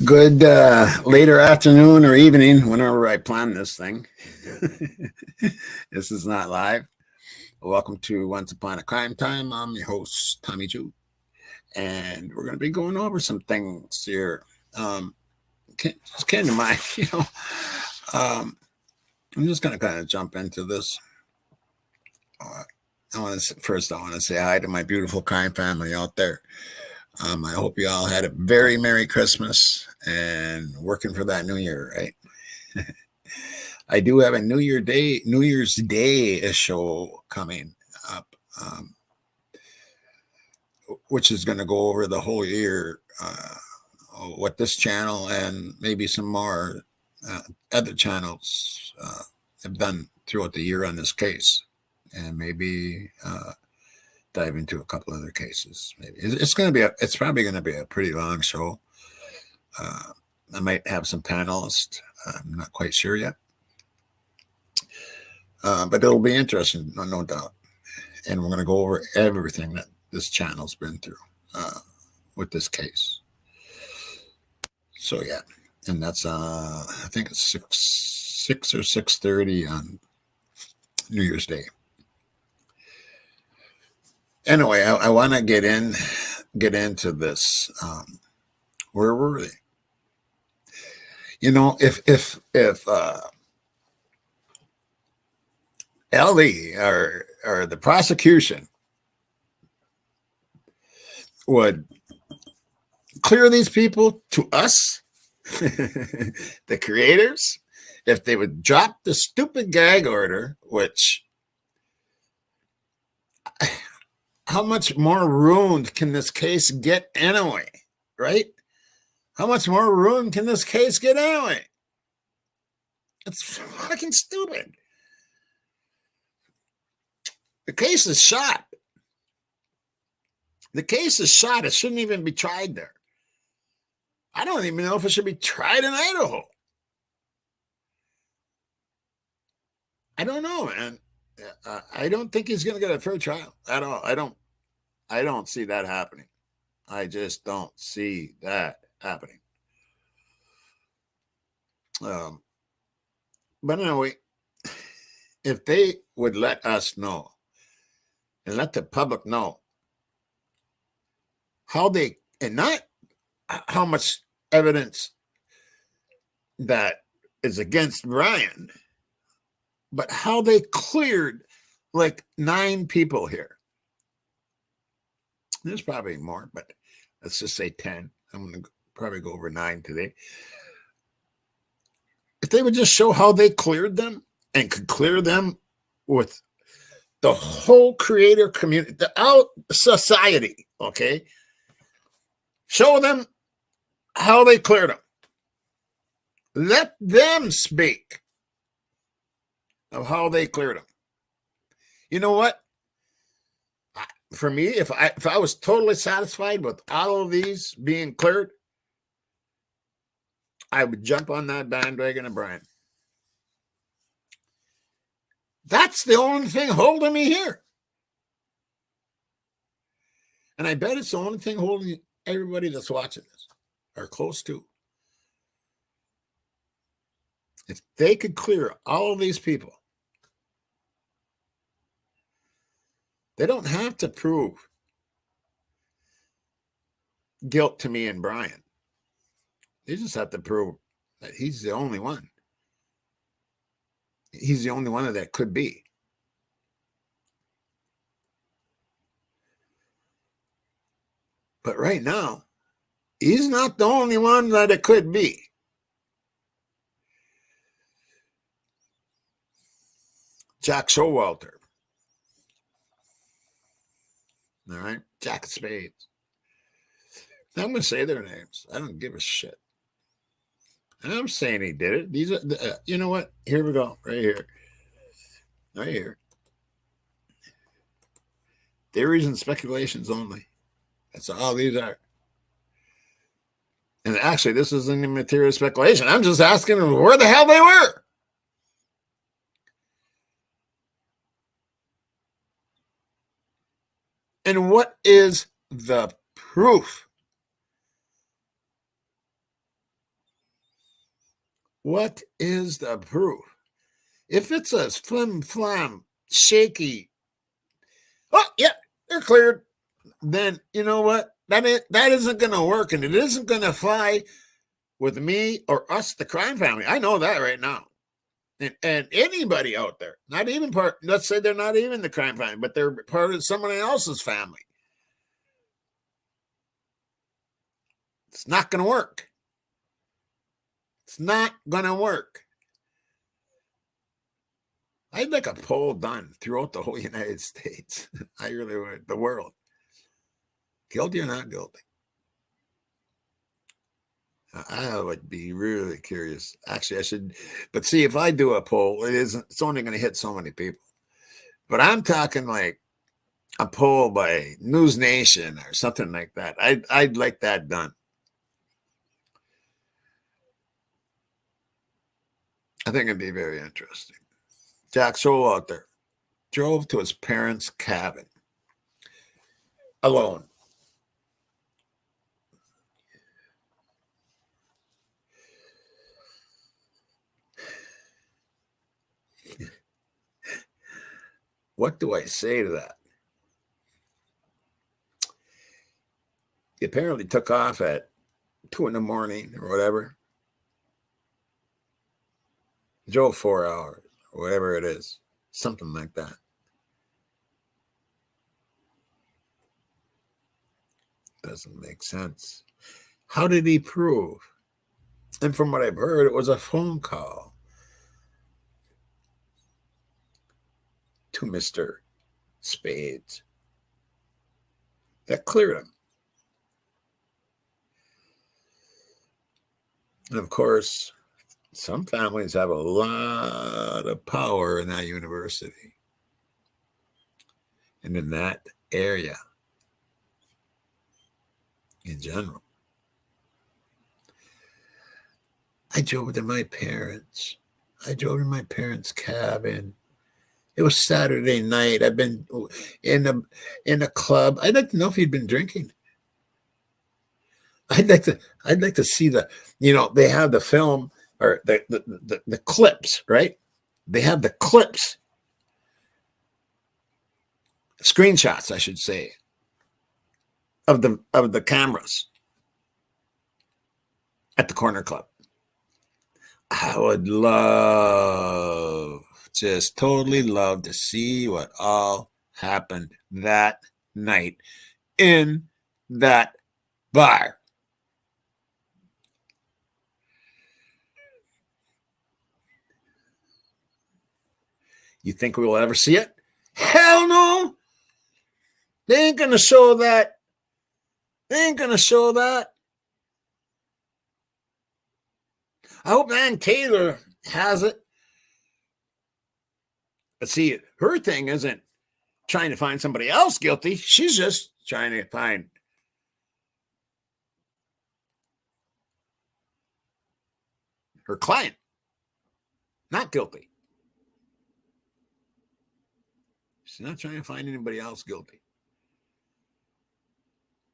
Good later afternoon or evening, whenever I plan this thing. This is not live. Welcome to Once Upon a Crime Time. I'm your host, Tommy Jew, and we're going to be going over some things here. Just came to mind, um, I'm just going to kind of jump into this. Uh, I want to say hi to my beautiful crime family out there. I hope you all had a very Merry Christmas and working for that New Year, right? I do have a New Year's Day show coming up, which is going to go over the whole year, what this channel and maybe some more other channels have done throughout the year on this case, and maybe dive into a couple other cases. Maybe it's probably going to be a pretty long show. I might have some panelists. I'm not quite sure yet. But it'll be interesting, no doubt. And we're going to go over everything that this channel's been through with this case. So yeah, and that's I think it's six or 6:30 on New Year's Day. Anyway, I want to get into this. Where were they? You know, if LE or the prosecution would clear these people to us, the creators, if they would drop the stupid gag order, which how much more ruined can this case get anyway, right? How much more ruined can this case get anyway? It's fucking stupid. The case is shot. The case is shot. It shouldn't even be tried there. I don't even know if it should be tried in Idaho. I don't know, man. I don't think he's going to get a fair trial at all. I don't see that happening. I just don't see that happening. But anyway, if they would let us know and let the public know how they, and not how much evidence that is against Brian, but how they cleared like 9 people here. There's probably more, but let's just say 10. I'm going to probably go over 9 today. If they would just show how they cleared them and could clear them with the whole creator community, the out society, okay? Show them how they cleared them. Let them speak of how they cleared them. You know what? For me, if I was totally satisfied with all of these being cleared, I would jump on that bandwagon of Brian. That's the only thing holding me here. And I bet it's the only thing holding everybody that's watching this or close to. If they could clear all of these people, they don't have to prove guilt to me and Brian. They just have to prove that he's the only one. He's the only one that could be. But right now, he's not the only one that it could be. Jack Showalter. All right? Jack Spades. I'm going to say their names. I don't give a shit. I'm saying he did it. These are, you know what? Here we go. Right here. Right here. Theories and speculations only. That's all these are. And actually, this isn't even material speculation. I'm just asking them where the hell they were. And what is the proof What is the proof? If it's a flim flam, shaky, oh yeah, they're cleared, then you know what? That isn't going to work, and it isn't going to fly with me or us, the crime family. I know that right now. And anybody out there, not even part, let's say they're not even the crime family, but they're part of somebody else's family. It's not going to work. It's not going to work. I'd like a poll done throughout the whole United States. I really would. The world. Guilty or not guilty? I would be really curious. Actually, I should. But see, if I do a poll, it's only going to hit so many people. But I'm talking like a poll by News Nation or something like that. I'd like that done. I think it'd be very interesting. Jack Soul out there drove to his parents' cabin alone. What do I say to that? He apparently took off at 2 a.m. or whatever. Drove 4 hours or whatever it is. Something like that. Doesn't make sense. How did he prove? And from what I've heard, it was a phone call to Mr. Spades that cleared him. And of course, some families have a lot of power in that university and in that area in general. I drove to my parents. I drove to my parents' cabin. It was Saturday night. I've been in a club. I'd like to know if he'd been drinking. I'd like to see they have the film or the clips, right? They have the clips, screenshots, I should say, of the cameras at the corner club. I would totally love to see what all happened that night in that bar. You think we will ever see it? Hell no! They ain't going to show that. They ain't going to show that. I hope Ann Taylor has it. But see, her thing isn't trying to find somebody else guilty. She's just trying to find her client not guilty. She's not trying to find anybody else guilty.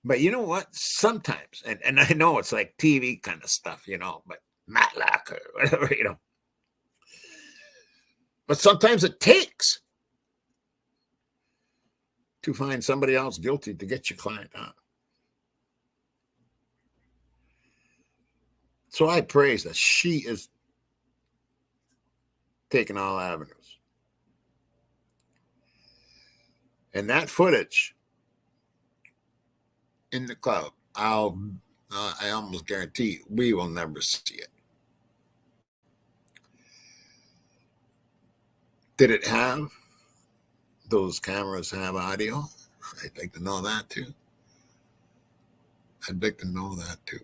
But you know what? Sometimes, and I know it's like TV kind of stuff, but Matlock or whatever, But sometimes it takes to find somebody else guilty to get your client out. So I praise that she is taking all avenues. And that footage in the club, I almost guarantee we will never see it. Did it have those cameras have audio? I'd like to know that too. I'd like to know that too.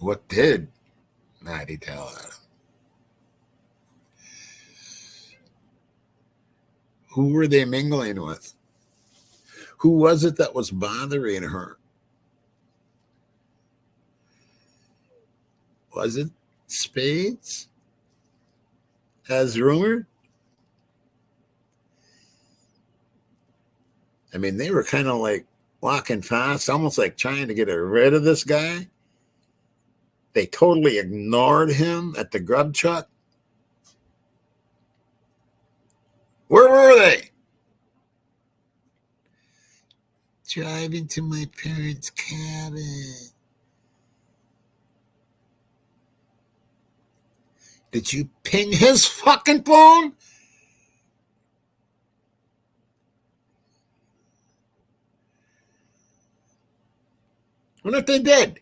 What did Maddie tell Adam? Who were they mingling with? Who was it that was bothering her? Was it Spades, as rumored? I mean, they were kind of like walking fast, almost like trying to get rid of this guy. they totally ignored him at the grub truck. Where were they? Driving to my parents' cabin. Did you ping his fucking phone? What if they did?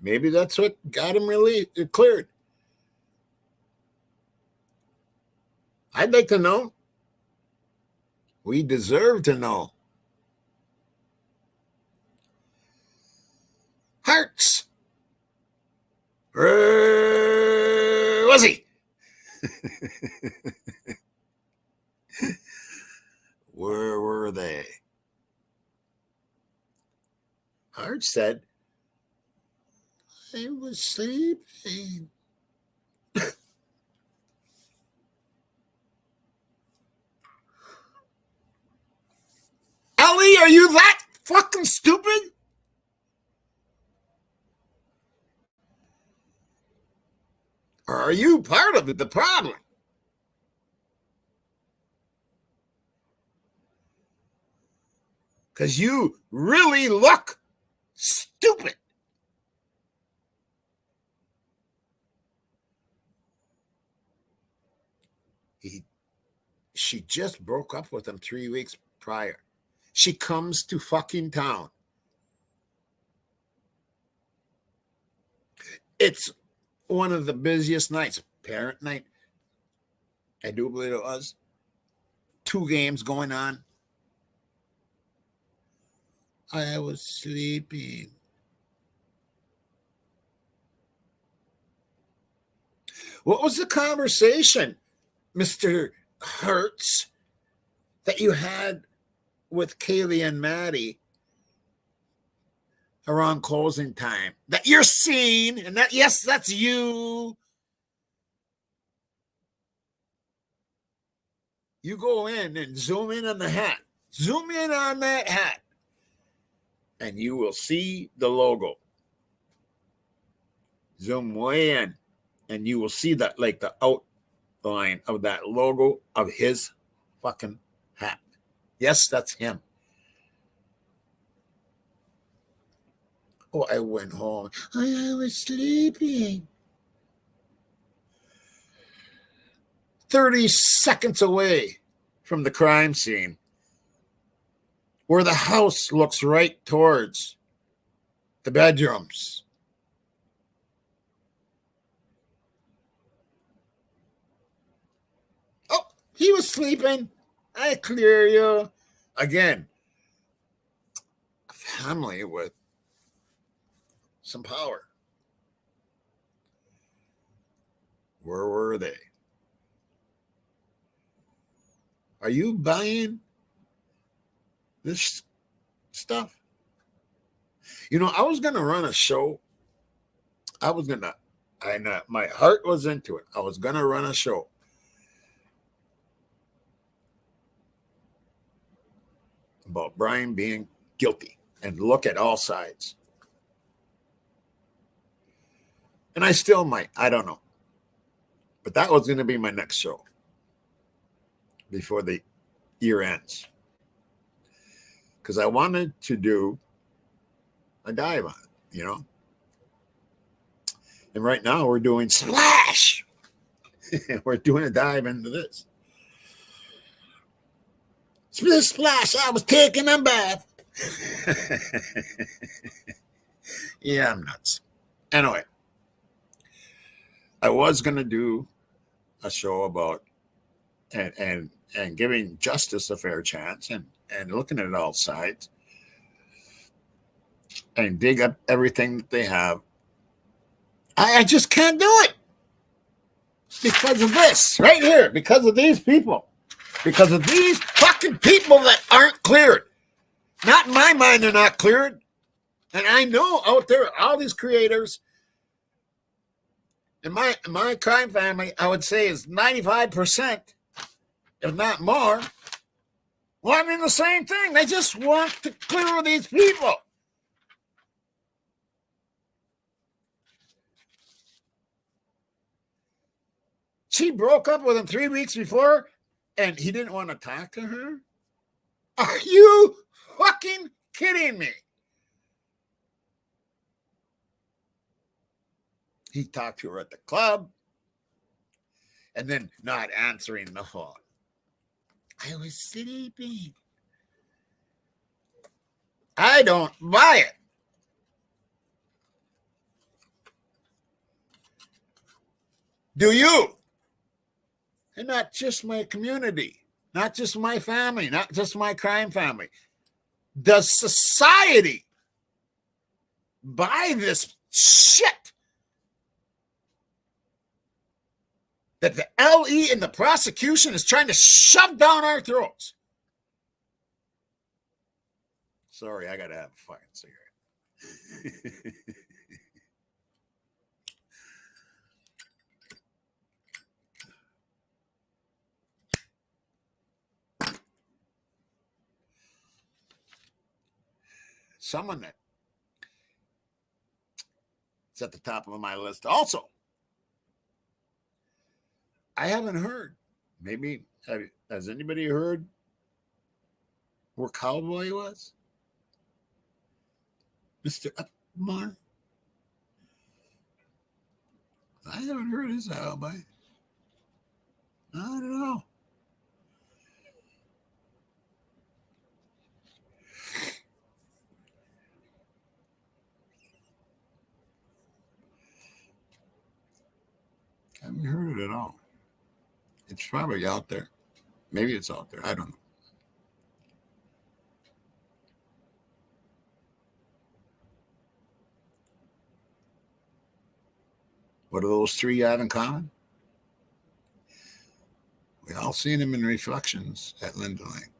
Maybe that's what got him cleared. I'd like to know. We deserve to know. Hearts. Where was he? Where were they? Hart said, I was sleeping. Ellie, are you that fucking stupid? Or are you part of the problem? Because you really look stupid. She just broke up with him 3 weeks prior. She comes to fucking town. It's one of the busiest nights. Parent night. I do believe it was. 2 games going on. I was sleeping. What was the conversation, Mr. Hertz, that you had with Kaylee and Maddie around closing time? That you're seeing, and that, yes, that's you. You go in and zoom in on the hat. Zoom in on that hat. And you will see the logo. Zoom way in. And you will see that, like the outline of that logo of his fucking hat. Yes, that's him. Oh, I went home. I was sleeping. 30 seconds away from the crime scene, where the house looks right towards the bedrooms. Oh, he was sleeping. I clear you. Again, a family with some power. Where were they? Are you buying this stuff? You know, I was going to run a show. I know my heart was into it. I was going to run a show. About Brian being guilty and look at all sides. And I still might. I don't know. But that was going to be my next show before the year ends. Because I wanted to do a dive on it, you know. And right now we're doing Splash. We're doing a dive into this. Splash, I was taking a bath. Yeah, I'm nuts. Anyway, I was going to do a show about and giving justice a fair chance and looking at all sides and dig up everything that they have. I just can't do it because of this right here, because of these people, because of these fucking people that aren't cleared. Not in my mind, they're not cleared. And I know out there, all these creators in my crime family, I would say is 95%, if not more, wanting the same thing. They just want to clear these people. She broke up with him 3 weeks before, and he didn't want to talk to her? Are you fucking kidding me? He talked to her at the club and then not answering the phone. I was sleeping. I don't buy it. Do you? And not just my community, not just my family, not just my crime family. Does society buy this shit that the LE and the prosecution is trying to shove down our throats? Sorry, I got to have a fucking cigarette. Someone that is at the top of my list also. I haven't heard. Maybe, has anybody heard where Cowboy was? Mr. Upmar? I haven't heard his alibi. I don't know. I haven't heard it at all. It's probably out there. Maybe it's out there. I don't know. What do those three have in common? We all seen them in reflections at Linda Lane.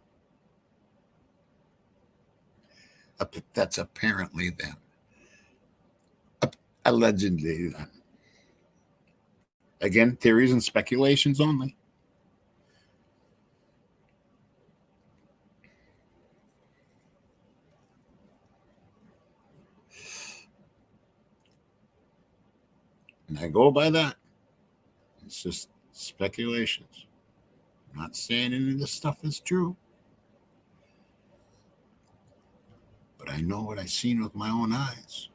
That's apparently them. Allegedly them. Again, theories and speculations only. And I go by that. It's just speculations. I'm not saying any of this stuff is true. But I know what I've seen with my own eyes.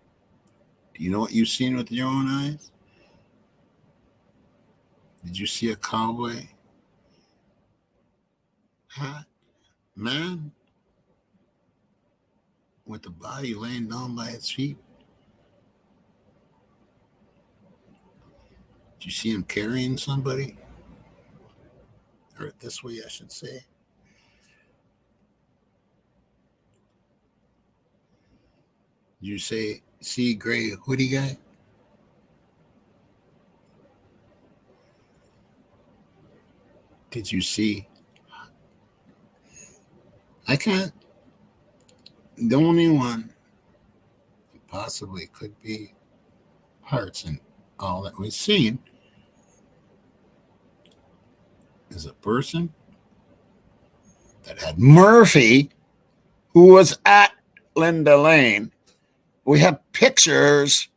Do you know what you've seen with your own eyes? Did you see a cowboy? Hot man with the body laying down by its feet? Did you see him carrying somebody? Or this way, I should say. Did you see gray hoodie guy? Did you see? I can't. The only one possibly could be Hearts, and all that we've seen is a person that had Murphy, who was at Linda Lane. We have pictures.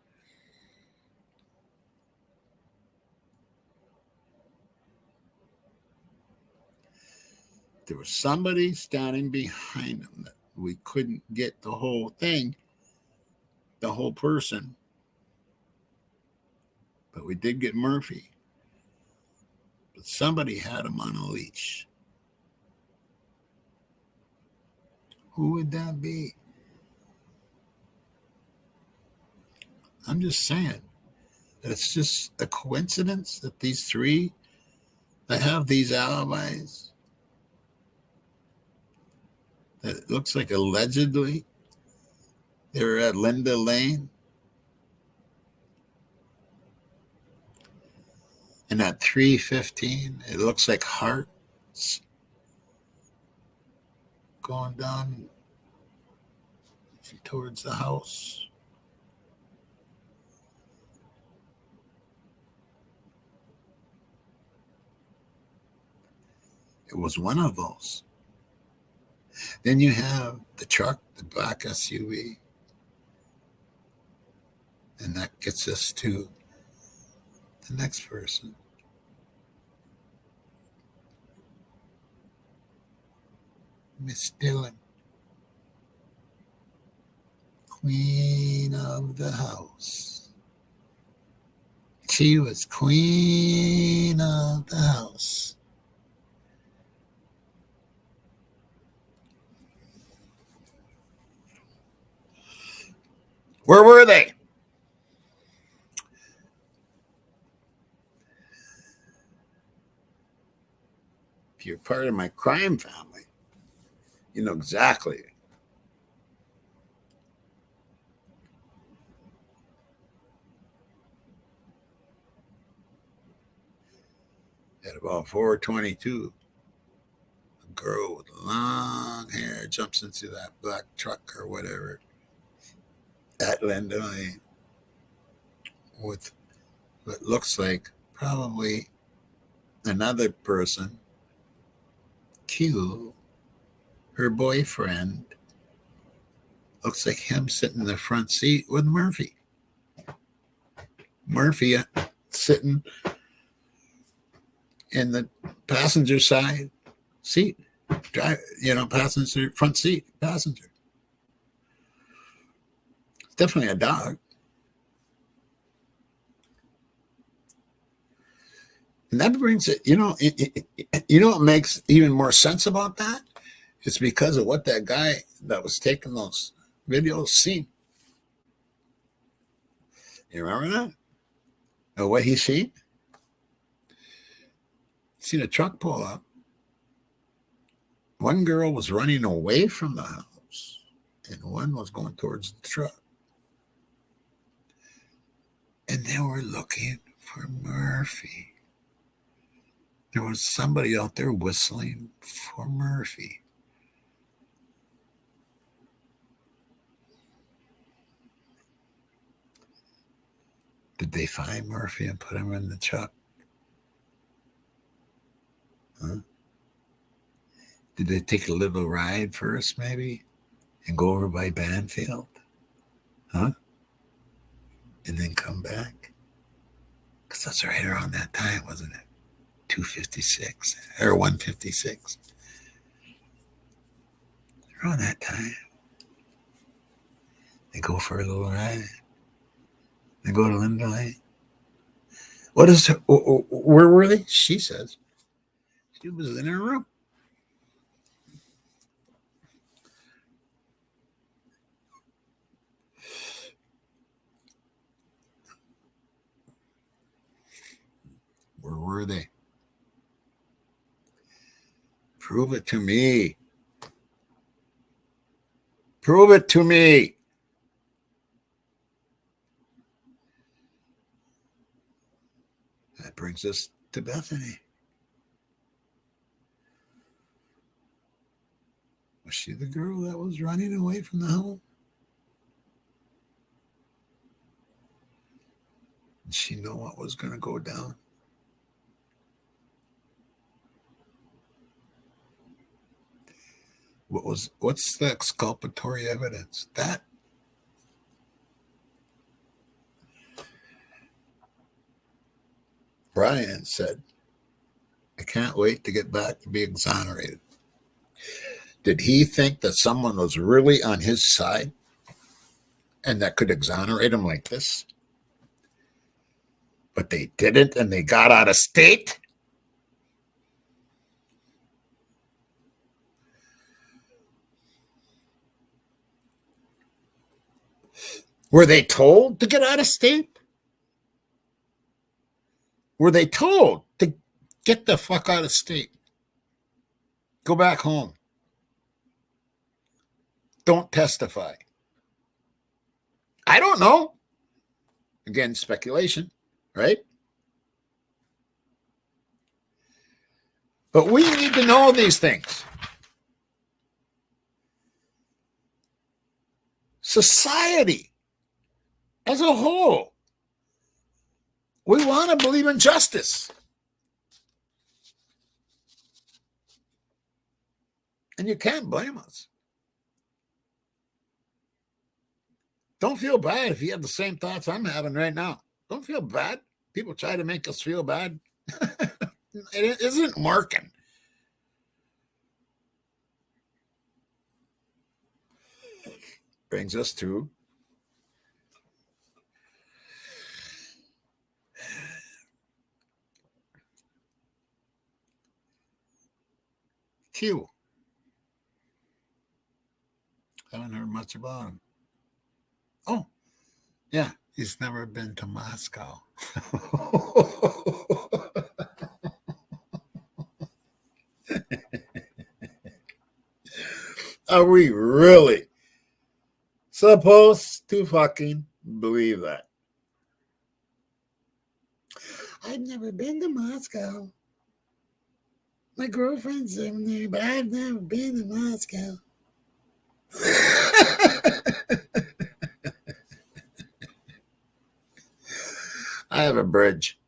There was somebody standing behind him that we couldn't get the whole thing, the whole person. But we did get Murphy. But somebody had him on a leash. Who would that be? I'm just saying that it's just a coincidence that these three that have these alibis, that it looks like allegedly they were at Linda Lane. And at 3:15, it looks like Hearts going down towards the house. It was one of those. Then you have the truck, the black SUV. And that gets us to the next person. Miss Dillon, queen of the house. She was queen of the house. Where were they? If you're part of my crime family, you know exactly. At about 4:22, a girl with long hair jumps into that black truck or whatever at Linda Lane with what looks like probably another person, Q, her boyfriend. Looks like him sitting in the front seat with Murphy. Murphy sitting in the passenger side seat, passenger front seat passenger. It's definitely a dog. And that brings it, what makes even more sense about that? It's because of what that guy that was taking those videos seen. You remember that? Or what he seen? Seen a truck pull up. One girl was running away from the house, and one was going towards the truck. And they were looking for Murphy. There was somebody out there whistling for Murphy. Did they find Murphy and put him in the truck? Huh? Did they take a little ride first, maybe, and go over by Banfield? Huh? And then come back? Because that's right around that time, wasn't it? 2:56 or 1:56. Around that time. They go for a little ride. They go to Linda Lane. What is her, where were they? She says she was in her room. Where were they? Prove it to me. Prove it to me. That brings us to Bethany. Was she the girl that was running away from the home? Did she know what was going to go down? What's the exculpatory evidence? That Brian said, I can't wait to get back to be exonerated. Did he think that someone was really on his side and that could exonerate him like this? But they didn't, and they got out of state? Were they told to get out of state? Were they told to get the fuck out of state? Go back home. Don't testify. I don't know. Again, speculation, right? But we need to know these things. Society as a whole, we want to believe in justice. And you can't blame us. Don't feel bad if you have the same thoughts I'm having right now. Don't feel bad. People try to make us feel bad. It isn't working. brings us to Q. Haven't heard much about him. Oh, yeah, he's never been to Moscow. Are we really supposed to fucking believe that? I've never been to Moscow. My girlfriend's in there, but I've never been to Moscow. I have a bridge.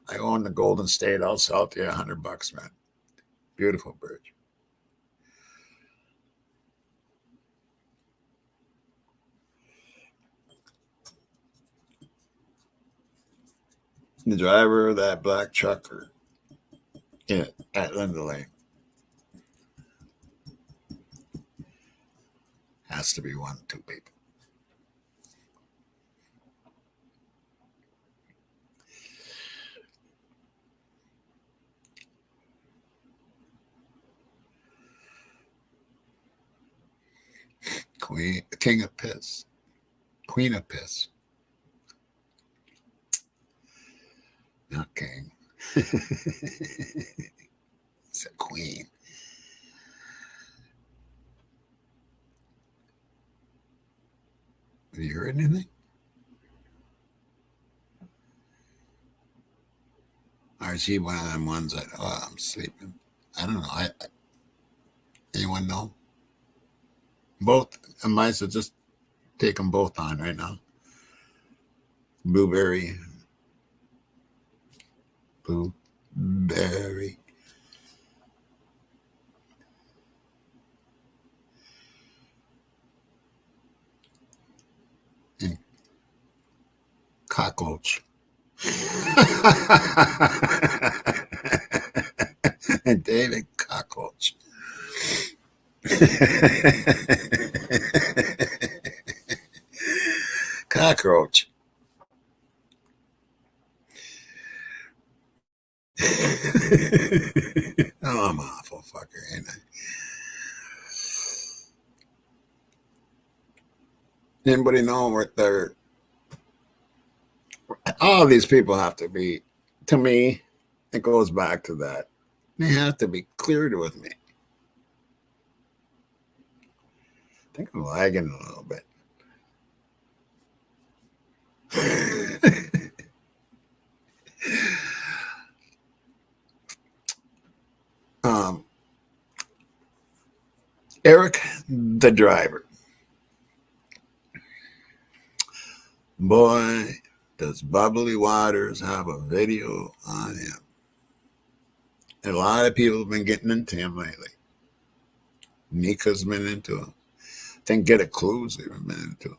I own the Golden State. I'll sell it to you $100, man. Beautiful bridge. The driver of that black trucker at Linda Lane has to be 1 or 2 people. King of piss. Queen of piss. Not king. It's a queen. Have you heard anything? Or is he one of them ones that, oh, I'm sleeping? I don't know. Anyone know? Both. I might as well just take them both on right now. Blueberry. And cockroach. And David Cockroach. Cockroach. Oh, I'm an awful fucker, ain't I? Anybody know what they're... All these people have to be, to me, it goes back to that. They have to be cleared with me. I think I'm lagging a little bit. Eric, the driver. Boy, does Bubbly Waters have a video on him. And a lot of people have been getting into him lately. Nika's been into him. I think Get a Clue's even been into him.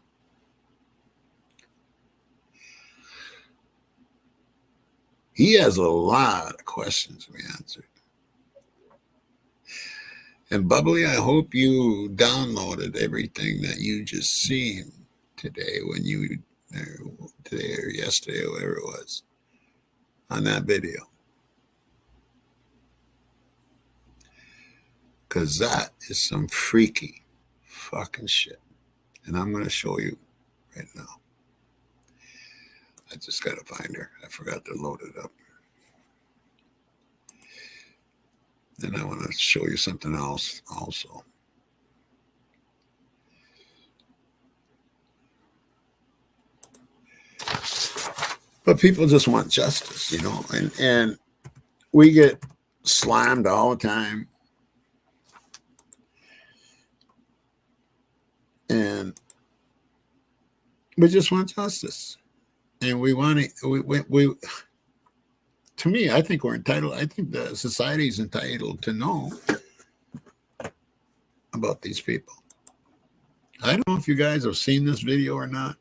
He has a lot of questions to be answered. And Bubbly, I hope you downloaded everything that you just seen today when you, today or yesterday, or whatever it was, on that video. Because that is some freaky fucking shit. And I'm going to show you right now. I just got to find her. I forgot to load it up. Then I want to show you something else also. But people just want justice, you know, and we get slammed all the time. And we just want justice. And we want to, we to me, I think we're entitled. I think the society is entitled to know about these people. I don't know if you guys have seen this video or not,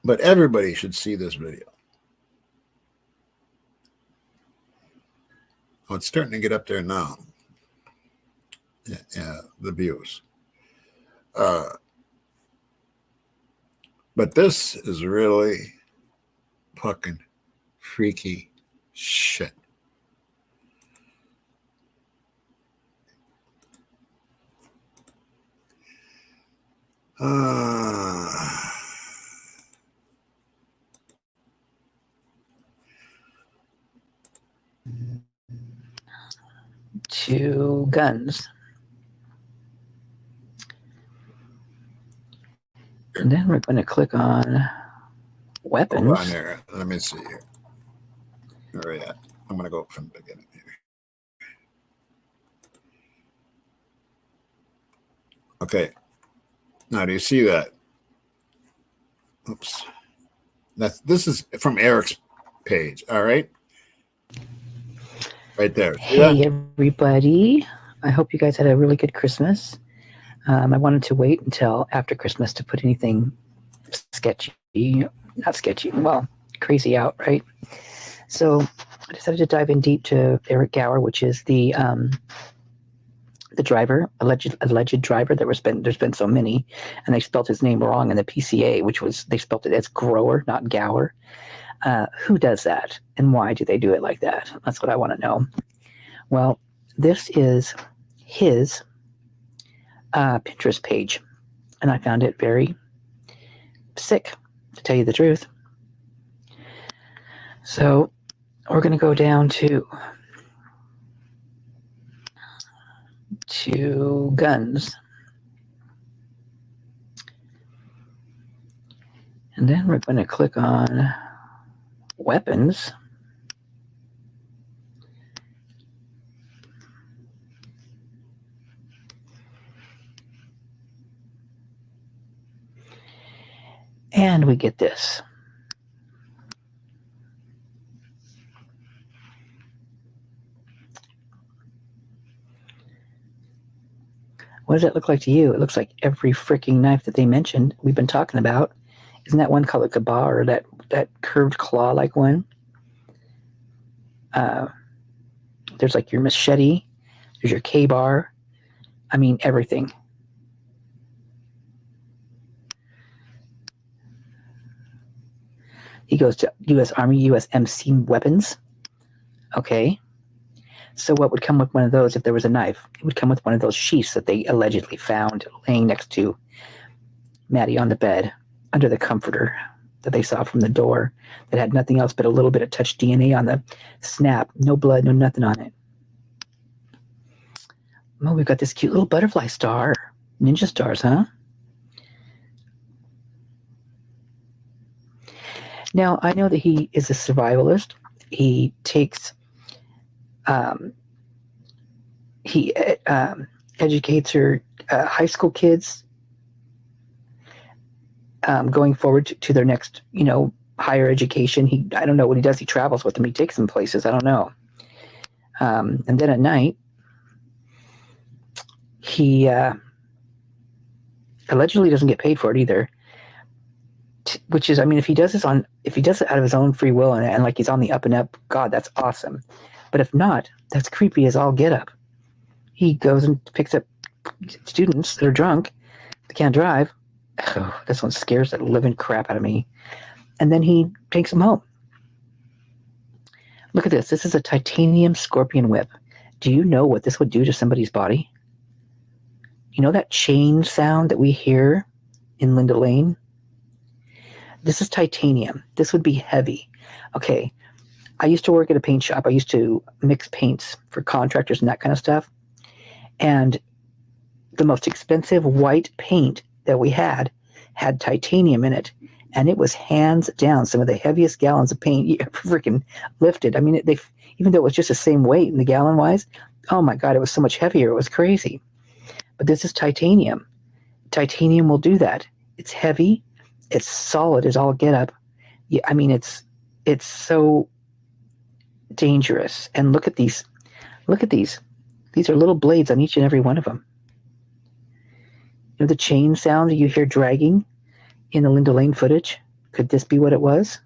but everybody should see this video. Oh, it's starting to get up there now. the views. But this is really fucking freaky shit. To guns. And then we're going to click on weapons. Hold on there. Let me see here. Where are we at? I'm going to go from the beginning here. Okay. Now, do you see that? Oops. This is from Eric's page. All right. Right there. See hey, that? everybody. I hope you guys had a really good Christmas. I wanted to wait until after Christmas to put anything not sketchy, well, crazy out, right? So I decided to dive in deep to Eric Gower, which is the driver, alleged driver. There's been so many, and they spelled his name wrong in the PCA, which was they spelled it as Grower, not Gower. Who does that, and why do they do it like that? That's what I want to know. Well, this is his Pinterest page, and I found it very sick, to tell you the truth. So we're going to go down to guns, and then we're going to click on weapons. And we get this. What does that look like to you? It looks like every freaking knife that they mentioned, we've been talking about. Isn't that one called a Kabah, or that curved claw-like one? There's like your machete. There's your K-bar. I mean, everything. He goes to U.S. Army, USMC weapons. Okay. So what would come with one of those if there was a knife? It would come with one of those sheaths that they allegedly found laying next to Maddie on the bed under the comforter that they saw from the door that had nothing else but a little bit of touch DNA on the snap. No blood, no nothing on it. Well, we've got this cute little butterfly star. Ninja stars, huh? Now, I know that he is a survivalist. He takes... he educates her high school kids going forward to their next, higher education. I don't know what he does. He travels with them. He takes them places. I don't know. And then at night, he allegedly doesn't get paid for it either. Which is, I mean, if he does it out of his own free will and like he's on the up and up, God, that's awesome. But if not, that's creepy as all get up. He goes and picks up students that are drunk, that can't drive. Oh, this one scares the living crap out of me. And then he takes them home. Look at this. This is a titanium scorpion whip. Do you know what this would do to somebody's body? You know that chain sound that we hear in Linda Lane? This is titanium. This would be heavy. Okay. I used to work at a paint shop. I used to mix paints for contractors and that kind of stuff. And the most expensive white paint that we had titanium in it. And it was hands down some of the heaviest gallons of paint you ever freaking lifted. I mean, even though it was just the same weight in the gallon wise, oh my God, it was so much heavier. It was crazy. But this is titanium. Titanium will do that. It's heavy. It's solid as all get up. Yeah, I mean, it's so dangerous. And look at these. Look at these. These are little blades on each and every one of them. You know the chain sound you hear dragging in the Linda Lane footage? Could this be what it was?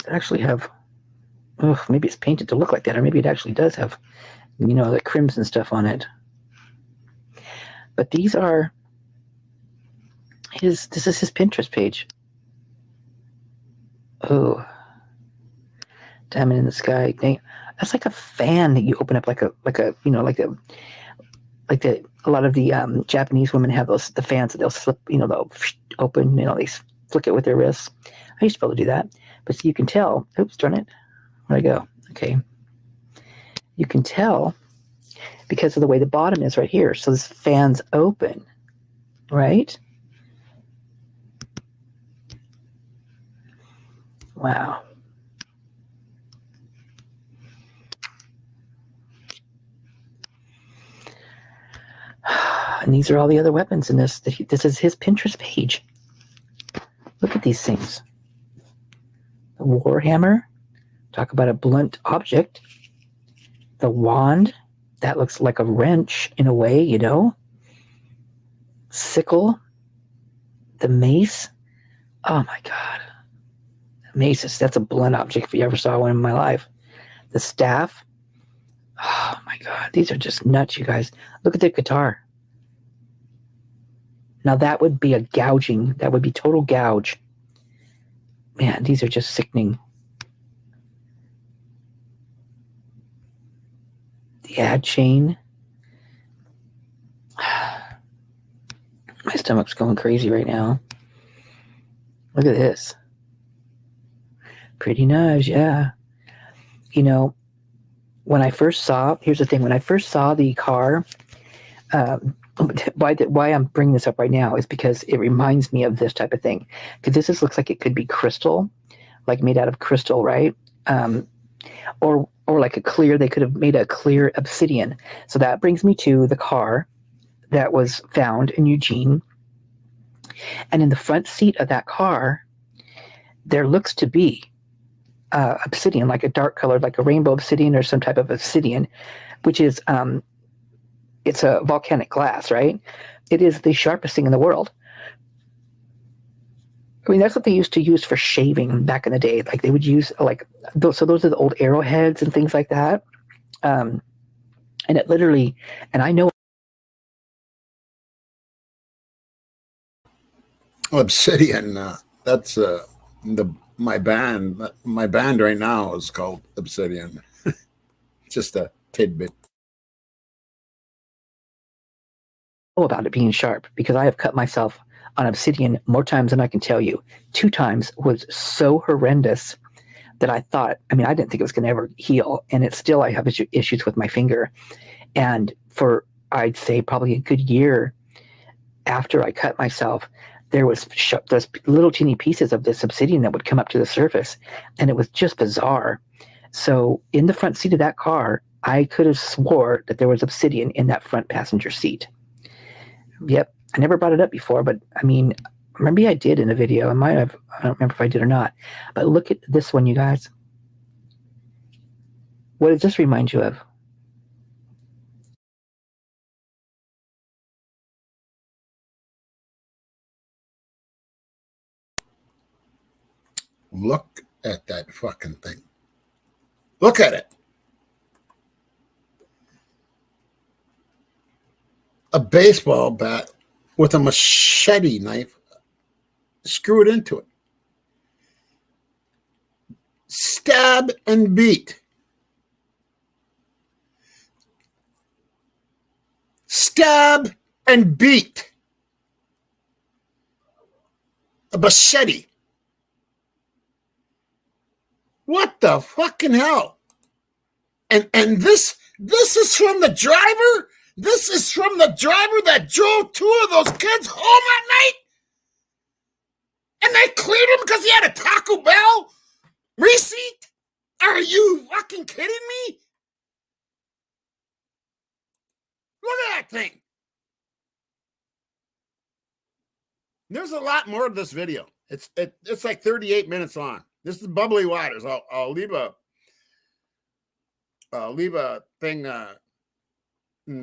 actually have, oh, maybe it's painted to look like that, or maybe it actually does have, the crimson stuff on it. But these are this is his Pinterest page. Oh, diamond in the sky. That's like a fan that you open up like a a lot of the Japanese women have the fans that they'll slip, they'll open, they flick it with their wrists. I used to be able to do that, but so you can tell. Oops, darn it, where'd I go? Okay, you can tell because of the way the bottom is right here. So this fan's open, right? Wow. And these are all the other weapons in this. This is his Pinterest page. Look at these things. The warhammer. Talk about a blunt object. The wand. That looks like a wrench in a way, Sickle. The mace. Oh my God. Mace, that's a blunt object if you ever saw one in my life. The staff. Oh my God. These are just nuts, you guys. Look at the guitar. Now that would be a gouging. That would be total gouge. Man, these are just sickening. The ad chain. My stomach's going crazy right now. Look at this. Pretty knives, yeah. When I first saw, here's the thing, when I first saw the car, why I'm bringing this up right now is because it reminds me of this type of thing. Because this looks like it could be crystal, like made out of crystal, right? Or like a clear, they could have made a clear obsidian. So that brings me to the car that was found in Eugene. And in the front seat of that car, there looks to be obsidian, like a dark colored, like a rainbow obsidian or some type of obsidian, which is, it's a volcanic glass, right? It is the sharpest thing in the world. I mean, that's what they used to use for shaving back in the day. Like they would use so those are the old arrowheads and things like that. And it literally, and I know. Obsidian. That's my band. My band right now is called Obsidian. Just a tidbit. About it being sharp because I have cut myself on obsidian more times than I can tell you. 2 times was so horrendous that I thought, I didn't think it was going to ever heal. And it's still, I have issues with my finger. And for, I'd say probably a good year after I cut myself, there was those little teeny pieces of this obsidian that would come up to the surface. And it was just bizarre. So in the front seat of that car, I could have swore that there was obsidian in that front passenger seat. Yep. I never brought it up before, but maybe I did in a video. I might have. I don't remember if I did or not. But look at this one, you guys. What does this remind you of? Look at that fucking thing. Look at it. A baseball bat with a machete knife screwed into it. Stab and beat. Stab and beat. A machete. What the fucking hell? And this is from the driver? This is from the driver that drove 2 of those kids home at night? And they cleared him because he had a Taco Bell receipt? Are you fucking kidding me? Look at that thing. There's a lot more of this video. It's like 38 minutes long. This is Bubbly Waters. I'll leave a thing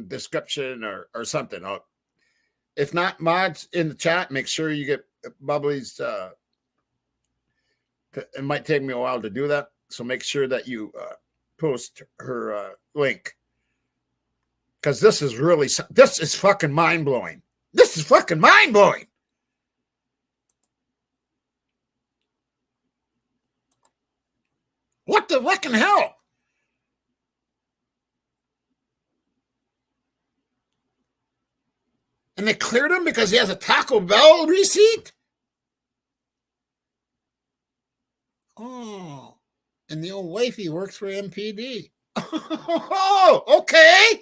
description or something. If not, mods in the chat, make sure you get Bubbly's It might take me a while to do that, so make sure that you post her link, because this is fucking mind-blowing. This is fucking mind-blowing. What the fucking hell? And they cleared him because he has a Taco Bell receipt? Oh, and the old wifey works for MPD. Oh, okay.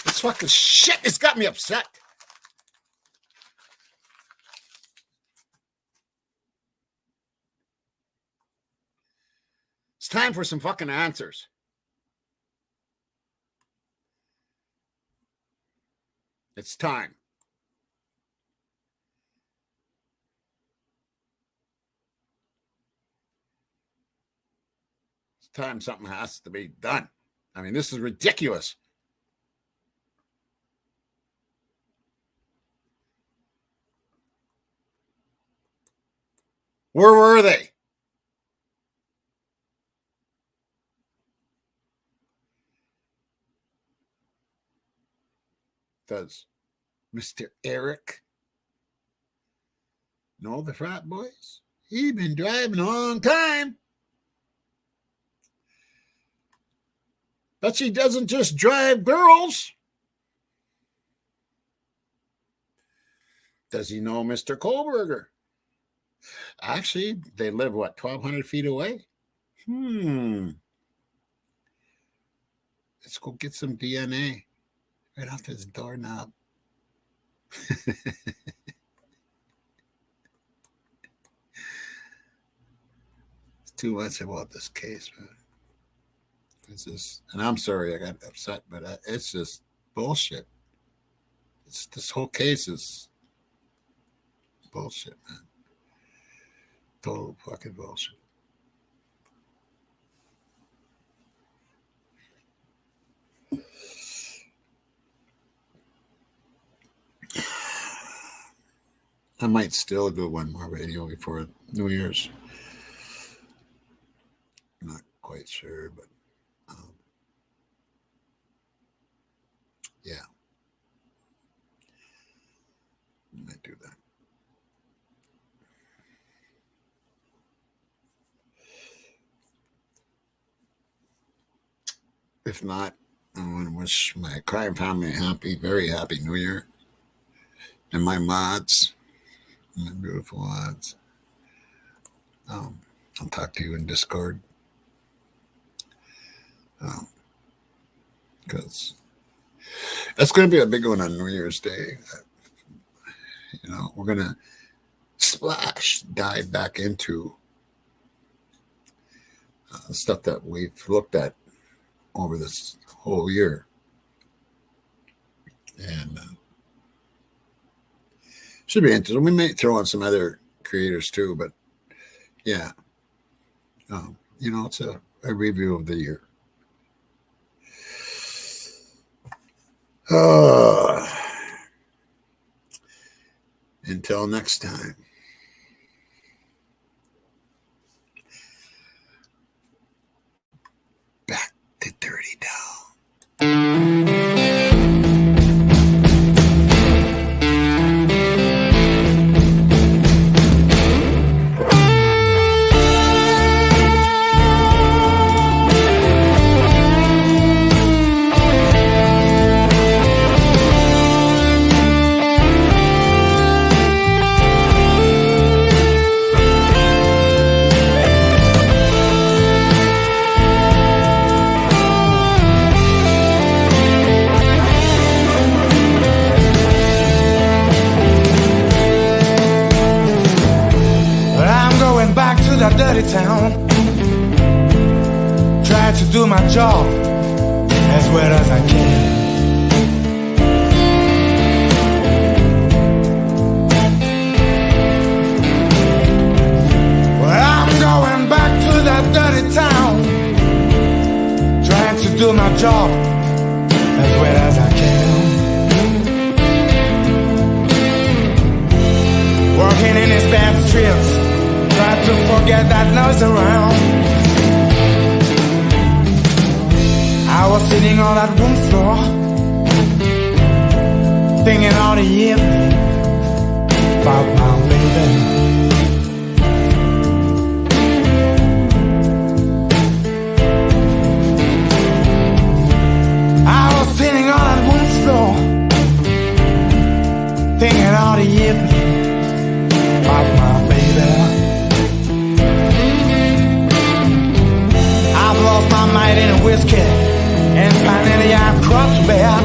This fucking shit has got me upset. It's time for some fucking answers. It's time. It's time something has to be done. I mean, this is ridiculous. Where were they? Does Mr. Eric know the frat boys? He's been driving a long time. But she doesn't just drive girls. Does he know Mr. Kohlberger? Actually, they live, 1,200 feet away? Let's go get some DNA. Right off this doorknob. It's too much about this case, man. It's just, and I'm sorry I got upset, but it's just bullshit. This whole case is bullshit, man. Total fucking bullshit. I might still do one more video before New Year's. Not quite sure, but yeah, I might do that. If not, I want to wish my crime family very happy New Year. And my mods, my beautiful mods. I'll talk to you in Discord. Because that's going to be a big one on New Year's Day. We're going to dive back into stuff that we've looked at over this whole year. And should be interesting. We may throw on some other creators too, but yeah. It's a review of the year. Until next time. Back to Dirty Down. Dirty town. Try to do my job as well as I can. Well, I'm going back to job as well as I can. Working in his bad strips, try to forget that noise around. I was sitting on that room floor, thinking all the evening about my baby. I was sitting on that room floor, thinking all the evening about my baby. I've lost my mind in a whiskey, and finally I've crossed bear.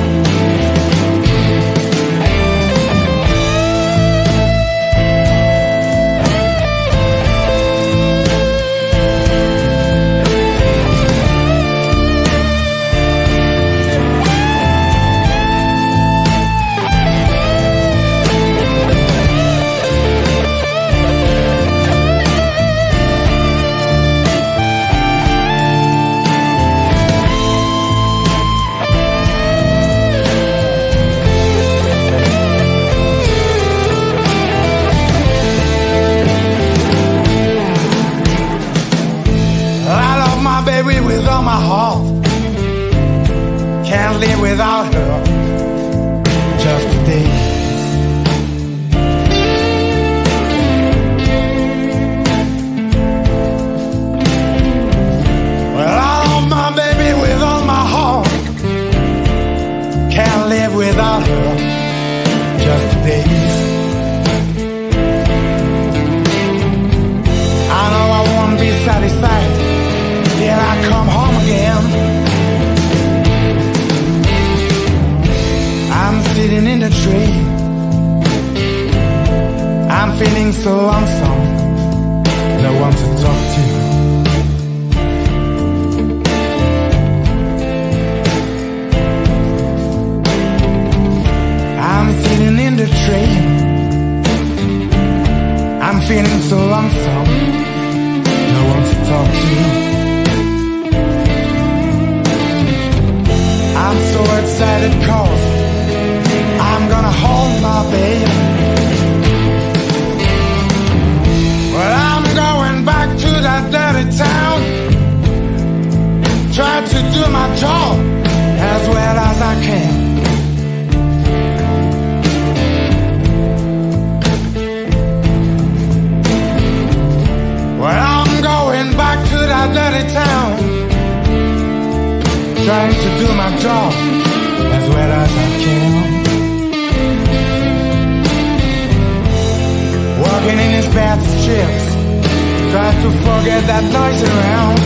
With all my heart, can't live without her, just a day. Well, I love my baby with all my heart, can't live without her, just a day. I know I won't be satisfied till I come home again. I'm sitting in the train, I'm feeling so lonesome, no one to talk to. I'm sitting in the train, I'm feeling so lonesome, no one to talk to. I'm so excited 'cause I'm gonna hold my baby. Well, I'm going back to that dirty town, try to do my job as well as I can. Well, I'm going back to that dirty town, trying to do my job as well as I can. Working in his bad shifts, try to forget that noise around.